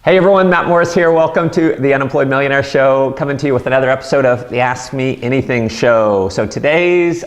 Hey everyone, Matt Morris here. Welcome to the Unemployed Millionaire Show, coming to you with another episode of the Ask Me Anything show. So today's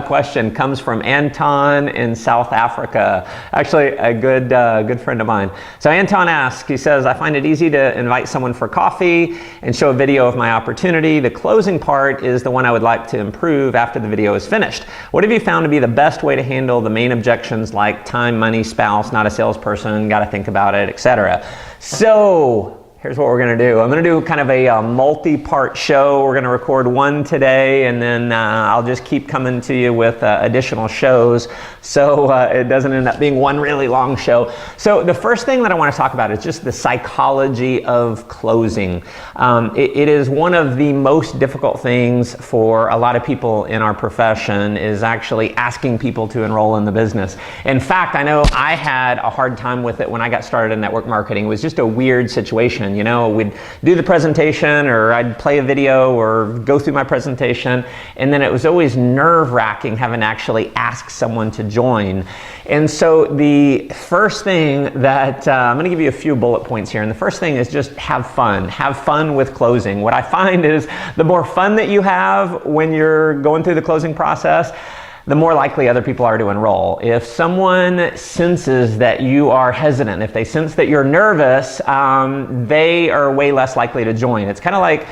question comes from Anton in South Africa. Actually, a good friend of mine. So Anton asks, he says, I find it easy to invite someone for coffee and show a video of my opportunity. The closing part is the one I would like to improve after the video is finished. What have you found to be the best way to handle the main objections like time, money, spouse, not a salesperson, got to think about it, etc.? So here's what we're going to do. I'm going to do kind of a multi-part show. We're going to record one today, and then I'll just keep coming to you with additional shows so it doesn't end up being one really long show. So the first thing that I want to talk about is just the psychology of closing. It is one of the most difficult things for a lot of people in our profession is actually asking people to enroll in the business. In fact, I know I had a hard time with it when I got started in network marketing. It was just a weird situation. You know, we'd do the presentation, or I'd play a video or go through my presentation, and then it was always nerve-wracking having to actually ask someone to join. And so the first thing that I'm going to give you a few bullet points here, and the first thing is just have fun. Have fun with closing. What I find is the more fun that you have when you're going through the closing process, the more likely other people are to enroll. If someone senses that you are hesitant, if they sense that you're nervous, they are way less likely to join. It's kind of like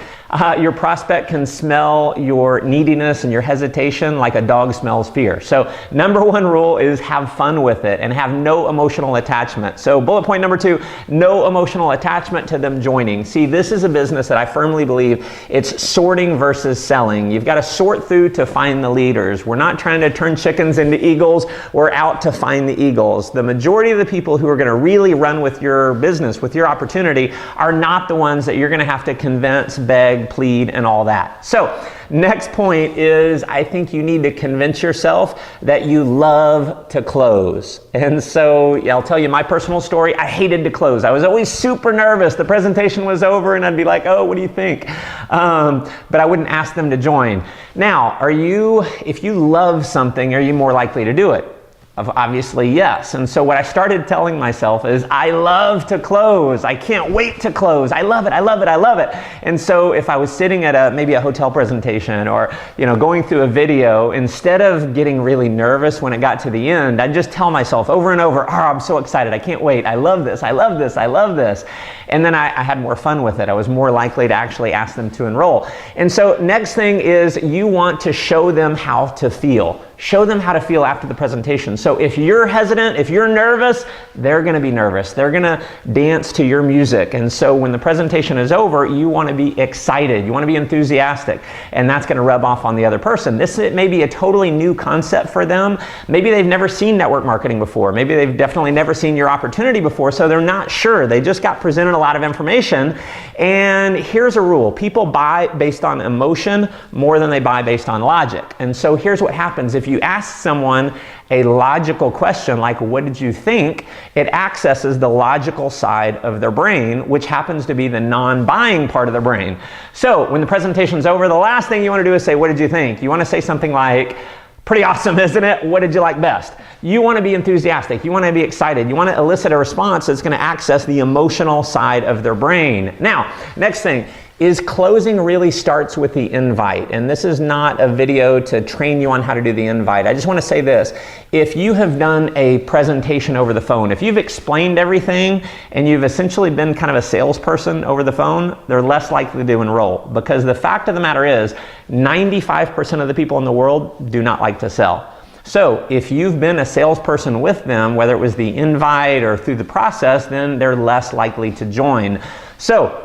your prospect can smell your neediness and your hesitation like a dog smells fear. So number one rule is have fun with it and have no emotional attachment. So bullet point number 2, no emotional attachment to them joining. See, this is a business that I firmly believe it's sorting versus selling. You've got to sort through to find the leaders. We're not trying to turn chickens into eagles. We're out to find the eagles. The majority of the people who are going to really run with your business, with your opportunity, are not the ones that you're going to have to convince, beg, plead, and all that. So next point is I think you need to convince yourself that you love to close. And so I'll tell you my personal story. I hated to close. I was always super nervous. The presentation was over and I'd be like, oh, what do you think? But I wouldn't ask them to join. Now, if you love something, are you more likely to do it? Obviously, yes. And so what I started telling myself is, I love to close. I can't wait to close. I love it. I love it. I love it. And so if I was sitting at maybe a hotel presentation or, going through a video, instead of getting really nervous when it got to the end, I'd just tell myself over and over, oh, I'm so excited. I can't wait. I love this. I love this. I love this. And then I had more fun with it. I was more likely to actually ask them to enroll. And so next thing is you want to show them how to feel. Show them how to feel after the presentation. So if you're hesitant, if you're nervous, they're going to be nervous. They're going to dance to your music. And so when the presentation is over, you want to be excited. You want to be enthusiastic. And that's going to rub off on the other person. This may be a totally new concept for them. Maybe they've never seen network marketing before. Maybe they've definitely never seen your opportunity before, so they're not sure. They just got presented a lot of information. And here's a rule. People buy based on emotion more than they buy based on logic. And so here's what happens. If you ask someone a logical question like, what did you think? It accesses the logical side of their brain, which happens to be the non-buying part of their brain. So when the presentation's over, the last thing you want to do is say, what did you think? You want to say something like, pretty awesome, isn't it? What did you like best? You want to be enthusiastic. You want to be excited. You want to elicit a response that's going to access the emotional side of their brain. Now, next thing is closing really starts with the invite. And this is not a video to train you on how to do the invite. I just want to say this. If you have done a presentation over the phone, if you've explained everything and you've essentially been kind of a salesperson over the phone, they're less likely to enroll. Because the fact of the matter is, 95% of the people in the world do not like to sell. So if you've been a salesperson with them, whether it was the invite or through the process, then they're less likely to join. So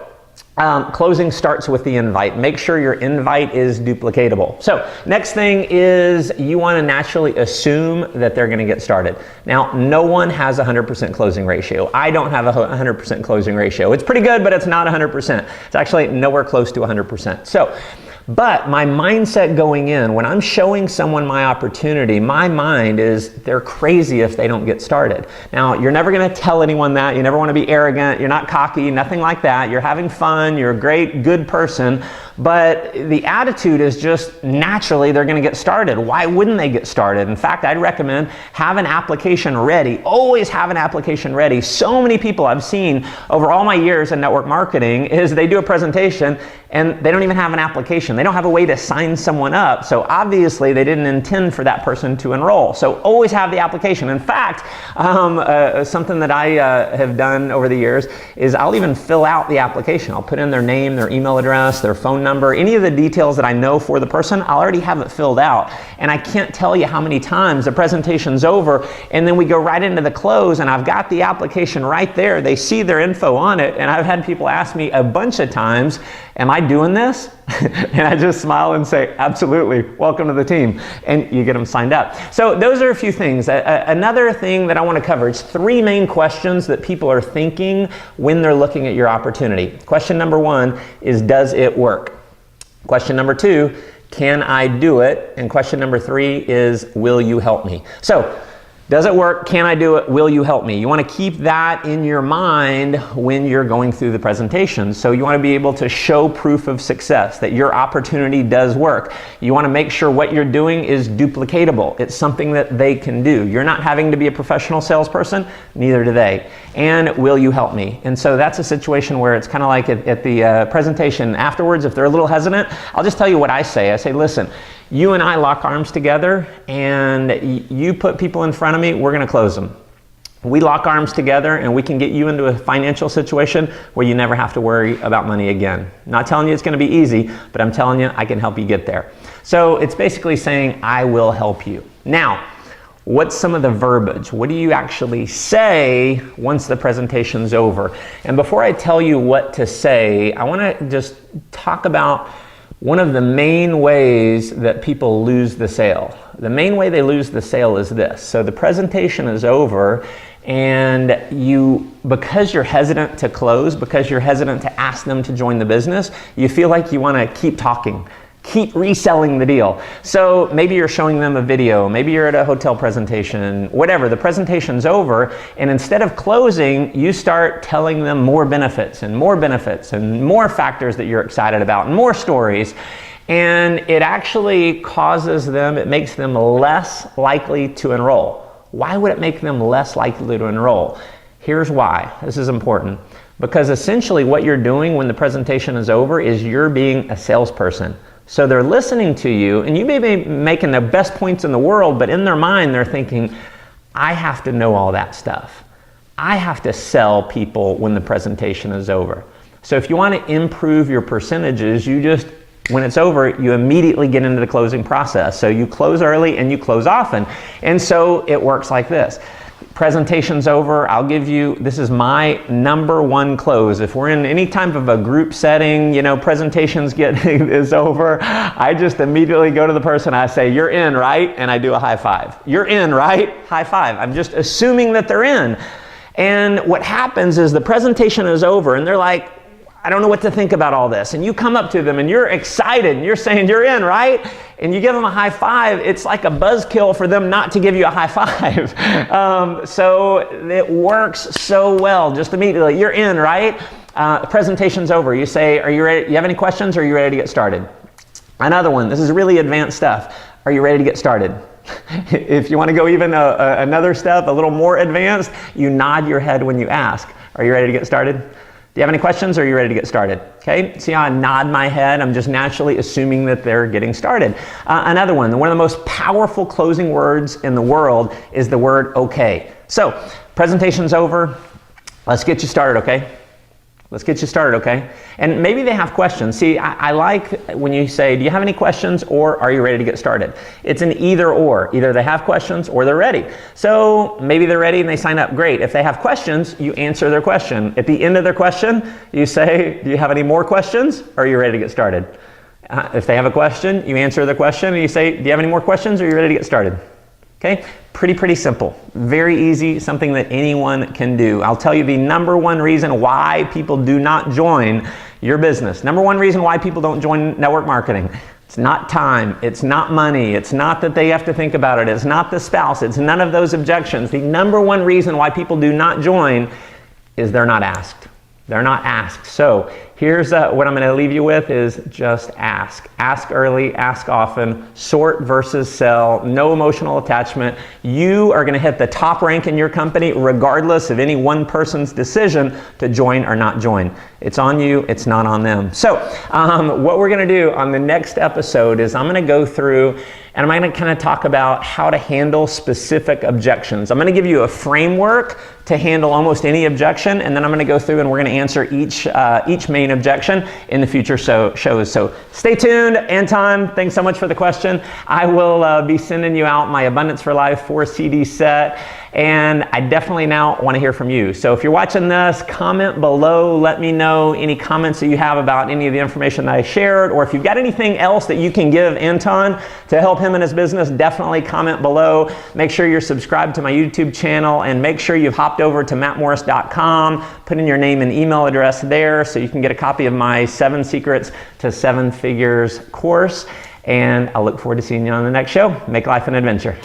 closing starts with the invite. Make sure your invite is duplicatable. So next thing is you want to naturally assume that they're going to get started. Now, no one has a 100% closing ratio. I don't have a 100% closing ratio. It's pretty good, but it's not 100%. It's actually nowhere close to 100%. So But my mindset going in, when I'm showing someone my opportunity, my mind is they're crazy if they don't get started. Now, you're never going to tell anyone that. You never want to be arrogant. You're not cocky, nothing like that. You're having fun. You're a great, good person. but the attitude is just naturally they're going to get started. Why wouldn't they get started? In fact, I'd recommend have an application ready. Always have an application ready. So many people I've seen over all my years in network marketing is they do a presentation and they don't even have an application. They don't have a way to sign someone up. So obviously they didn't intend for that person to enroll. So always have the application. In fact, something that I have done over the years is I'll even fill out the application. I'll put in their name, their email address, their phone number, any of the details that I know for the person, I'll already have it filled out. And I can't tell you how many times the presentation's over and then we go right into the close and I've got the application right there. They see their info on it, and I've had people ask me a bunch of times, am I doing this? And I just smile and say, absolutely, welcome to the team. And you get them signed up. So those are a few things. Another thing that I want to cover is 3 main questions that people are thinking when they're looking at your opportunity. Question number 1 is, does it work? Question number 2, can I do it? And question number 3 is, will you help me? So, does it work? Can I do it? Will you help me? You want to keep that in your mind when you're going through the presentation. So you want to be able to show proof of success, that your opportunity does work. You want to make sure what you're doing is duplicatable. It's something that they can do. You're not having to be a professional salesperson, neither do they. And will you help me? And so that's a situation where it's kind of like at the presentation afterwards, if they're a little hesitant, I'll just tell you what I say. I say, listen, you and I lock arms together and you put people in front of me, we're going to close them. We lock arms together and we can get you into a financial situation where you never have to worry about money again. Not telling you it's going to be easy, but I'm telling you I can help you get there. So it's basically saying, I will help you. Now, what's some of the verbiage? What do you actually say once the presentation's over? And before I tell you what to say, I want to just talk about one of the main ways that people lose the sale. The main way they lose the sale is this. So the presentation is over and because you're hesitant to close, because you're hesitant to ask them to join the business, you feel like you want to keep talking. Keep reselling the deal. So maybe you're showing them a video, maybe you're at a hotel presentation, whatever, the presentation's over, and instead of closing, you start telling them more benefits and more factors that you're excited about and more stories. And it actually causes them, it makes them less likely to enroll. Why would it make them less likely to enroll? Here's why. This is important. Because essentially what you're doing when the presentation is over is you're being a salesperson. So they're listening to you, and you may be making the best points in the world, but in their mind they're thinking, I have to know all that stuff. I have to sell people when the presentation is over. So if you want to improve your percentages, when it's over, you immediately get into the closing process. So you close early and you close often. And so it works like this. Presentation's over, I'll give you, this is my number 1 close. If we're in any type of a group setting, presentations is over, I just immediately go to the person, I say, you're in, right? And I do a high five. You're in, right? High five. I'm just assuming that they're in. And what happens is the presentation is over and they're like, I don't know what to think about all this. And you come up to them and you're excited and you're saying, you're in, right? And you give them a high five. It's like a buzzkill for them not to give you a high five. So it works so well. Just immediately, you're in, right? Presentation's over. You say, are you ready? You have any questions or are you ready to get started? Another one, this is really advanced stuff. Are you ready to get started? If you want to go even another step, a little more advanced, you nod your head when you ask. Are you ready to get started? Do you have any questions or are you ready to get started? Okay, see how I nod my head? I'm just naturally assuming that they're getting started. Another one of the most powerful closing words in the world is the word okay. So, presentation's over. Let's get you started, okay? Let's get you started, okay? And maybe they have questions. See, I like when you say, do you have any questions or are you ready to get started? It's an either or. Either they have questions or they're ready. So maybe they're ready and they sign up. Great. If they have questions, you answer their question. At the end of their question, you say, do you have any more questions or are you ready to get started? If they have a question, you answer their question and you say, do you have any more questions or are you ready to get started? Okay, pretty simple, very easy, something that anyone can do. I'll tell you the number 1 reason why people do not join your business. Number 1 reason why people don't join network marketing. It's not time, it's not money, it's not that they have to think about it, it's not the spouse, it's none of those objections. The number 1 reason why people do not join is they're not asked. They're not asked. So here's what I'm going to leave you with is just ask. Ask early, ask often, sort versus sell, no emotional attachment. You are going to hit the top rank in your company regardless of any one person's decision to join or not join. It's on you, it's not on them. So what we're going to do on the next episode is I'm going to go through and I'm going to kind of talk about how to handle specific objections. I'm going to give you a framework to handle almost any objection, and then I'm going to go through and we're going to answer each main objection in the future shows. So stay tuned. Anton, thanks so much for the question. I will be sending you out my Abundance for Life 4-CD set, and I definitely now want to hear from you. So if you're watching this, comment below. Let me know any comments that you have about any of the information that I shared, or if you've got anything else that you can give Anton to help him in his business, definitely comment below. Make sure you're subscribed to my YouTube channel, and make sure you've hopped over to mattmorris.com, put in your name and email address there so you can get a copy of my 7 Secrets to 7 Figures course. And I look forward to seeing you on the next show. Make life an adventure.